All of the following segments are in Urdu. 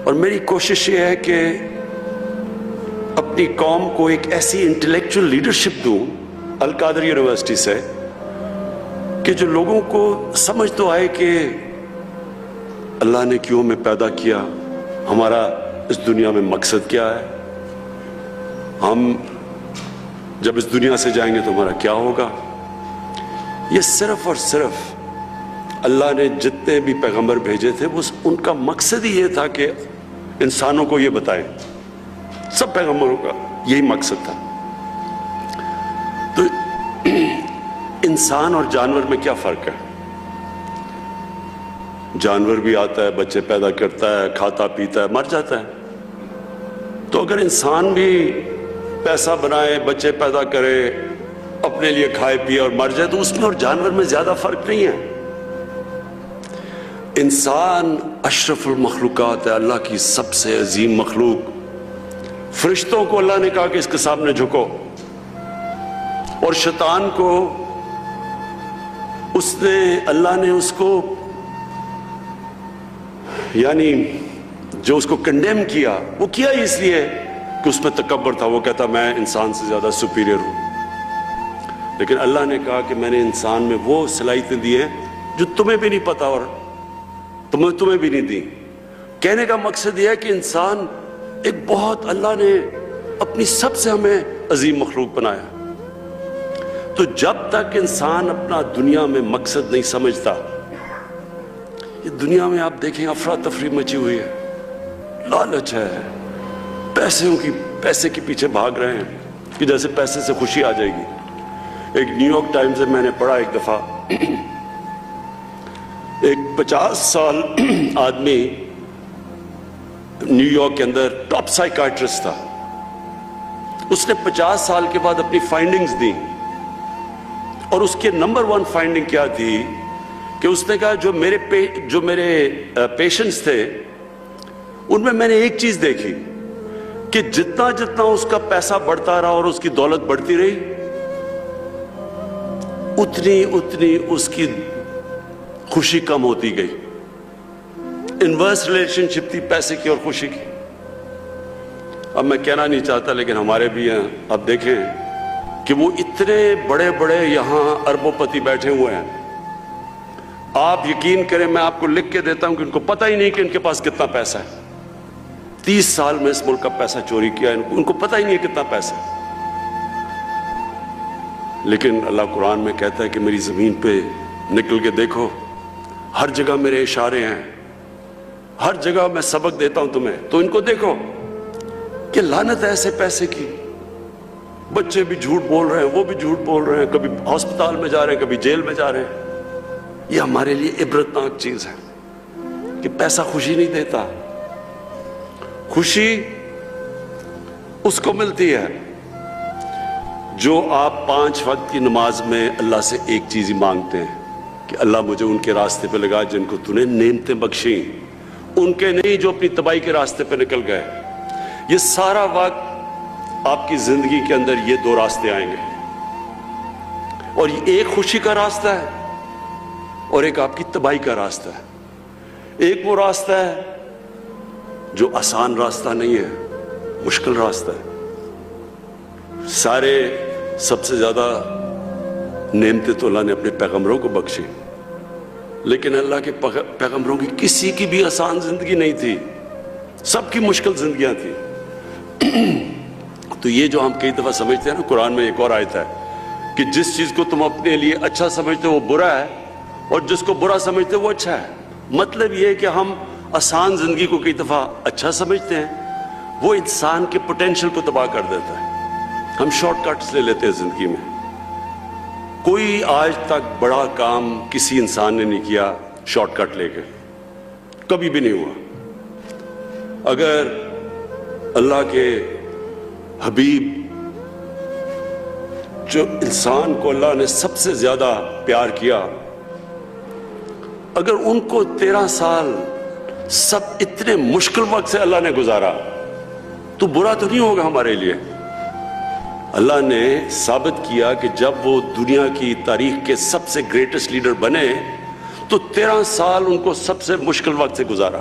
اور میری کوشش یہ ہے کہ اپنی قوم کو ایک ایسی انٹلیکچوئل لیڈرشپ دوں القادر یونیورسٹی سے کہ جو لوگوں کو سمجھ تو آئے کہ اللہ نے کیوں ہمیں پیدا کیا، ہمارا اس دنیا میں مقصد کیا ہے، ہم جب اس دنیا سے جائیں گے تو ہمارا کیا ہوگا۔ یہ صرف اور صرف اللہ نے جتنے بھی پیغمبر بھیجے تھے وہ ان کا مقصد ہی یہ تھا کہ انسانوں کو یہ بتائیں، سب پیغمبروں کا یہی مقصد تھا۔ تو انسان اور جانور میں کیا فرق ہے؟ جانور بھی آتا ہے، بچے پیدا کرتا ہے، کھاتا پیتا ہے، مر جاتا ہے۔ تو اگر انسان بھی پیسہ بنائے، بچے پیدا کرے، اپنے لیے کھائے پیے اور مر جائے تو اس میں اور جانور میں زیادہ فرق نہیں ہے۔ انسان اشرف المخلوقات ہے، اللہ کی سب سے عظیم مخلوق۔ فرشتوں کو اللہ نے کہا کہ اس کے سامنے جھکو، اور شیطان کو اللہ نے اس کو یعنی جو اس کو کنڈیم کیا، وہ کیا ہی اس لیے کہ اس میں تکبر تھا، وہ کہتا میں انسان سے زیادہ سپیریئر ہوں۔ لیکن اللہ نے کہا کہ میں نے انسان میں وہ صلاحیتیں دی ہیں جو تمہیں بھی نہیں پتا اور تمہیں بھی نہیں دی۔ کہنے کا مقصد یہ ہے کہ انسان ایک بہت اللہ نے اپنی سب سے ہمیں عظیم مخلوق بنایا۔ تو جب تک انسان اپنا دنیا میں مقصد نہیں سمجھتا، یہ دنیا میں آپ دیکھیں افراتفری مچی ہوئی ہے، لالچ ہے، پیسے کے پیچھے بھاگ رہے ہیں کہ جیسے پیسے سے خوشی آ جائے گی۔ ایک نیو یارک ٹائمز سے میں نے پڑھا ایک دفعہ، ایک 50 سال آدمی نیو یارک کے اندر ٹاپ سائیکائٹرسٹ تھا۔ اس نے 50 سال کے بعد اپنی فائنڈنگز دی، اور اس کے نمبر 1 فائنڈنگ کیا تھی کہ اس نے کہا جو میرے پیشنٹس تھے ان میں نے ایک چیز دیکھی کہ جتنا اس کا پیسہ بڑھتا رہا اور اس کی دولت بڑھتی رہی، اتنی اس کی خوشی کم ہوتی گئی۔ انورس ریلیشن شپ تھی پیسے کی اور خوشی کی۔ اب میں کہنا نہیں چاہتا لیکن ہمارے بھی ہیں، اب دیکھیں کہ وہ اتنے بڑے یہاں اربوں پتی بیٹھے ہوئے ہیں، آپ یقین کریں میں آپ کو لکھ کے دیتا ہوں کہ ان کو پتہ ہی نہیں کہ ان کے پاس کتنا پیسہ ہے۔ 30 سال میں اس ملک کا پیسہ چوری کیا، ان کو پتہ ہی نہیں ہے کتنا پیسہ ہے۔ لیکن اللہ قرآن میں کہتا ہے کہ میری زمین پہ نکل کے دیکھو، ہر جگہ میرے اشارے ہیں، ہر جگہ میں سبق دیتا ہوں تمہیں، تو ان کو دیکھو کہ لعنت ہے ایسے پیسے کی۔ بچے بھی جھوٹ بول رہے ہیں، وہ بھی جھوٹ بول رہے ہیں، کبھی ہسپتال میں جا رہے ہیں، کبھی جیل میں جا رہے ہیں۔ یہ ہمارے لیے عبرتناک چیز ہے کہ پیسہ خوشی نہیں دیتا۔ خوشی اس کو ملتی ہے جو آپ 5 وقت کی نماز میں اللہ سے ایک چیز ہی مانگتے ہیں کہ اللہ مجھے ان کے راستے پہ لگا جن کو تو نے نعمتیں بخشیں، ان کے نہیں جو اپنی تباہی کے راستے پہ نکل گئے۔ یہ سارا وقت آپ کی زندگی کے اندر یہ 2 راستے آئیں گے، اور ایک خوشی کا راستہ ہے اور ایک آپ کی تباہی کا راستہ ہے۔ ایک وہ راستہ ہے جو آسان راستہ نہیں ہے، مشکل راستہ ہے۔ سب سے زیادہ نعمتیں تو اللہ نے اپنے پیغمبروں کو بخشی، لیکن اللہ کے پیغمبروں کی کسی کی بھی آسان زندگی نہیں تھی، سب کی مشکل زندگیاں تھیں۔ تو یہ جو ہم کئی دفعہ سمجھتے ہیں نا، قرآن میں ایک اور آیت ہے کہ جس چیز کو تم اپنے لیے اچھا سمجھتے ہو وہ برا ہے، اور جس کو برا سمجھتے ہو وہ اچھا ہے۔ مطلب یہ ہے کہ ہم آسان زندگی کو کئی دفعہ اچھا سمجھتے ہیں، وہ انسان کے پوٹینشل کو تباہ کر دیتا ہے۔ ہم شارٹ کٹس لے لیتے ہیں زندگی میں۔ کوئی آج تک بڑا کام کسی انسان نے نہیں کیا شارٹ کٹ لے کے، کبھی بھی نہیں ہوا۔ اگر اللہ کے حبیب جو انسان کو اللہ نے سب سے زیادہ پیار کیا، اگر ان کو 13 سال سب اتنے مشکل وقت سے اللہ نے گزارا تو برا تو نہیں ہوگا ہمارے لیے۔ اللہ نے ثابت کیا کہ جب وہ دنیا کی تاریخ کے سب سے گریٹسٹ لیڈر بنے تو 13 سال ان کو سب سے مشکل وقت سے گزارا۔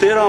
13,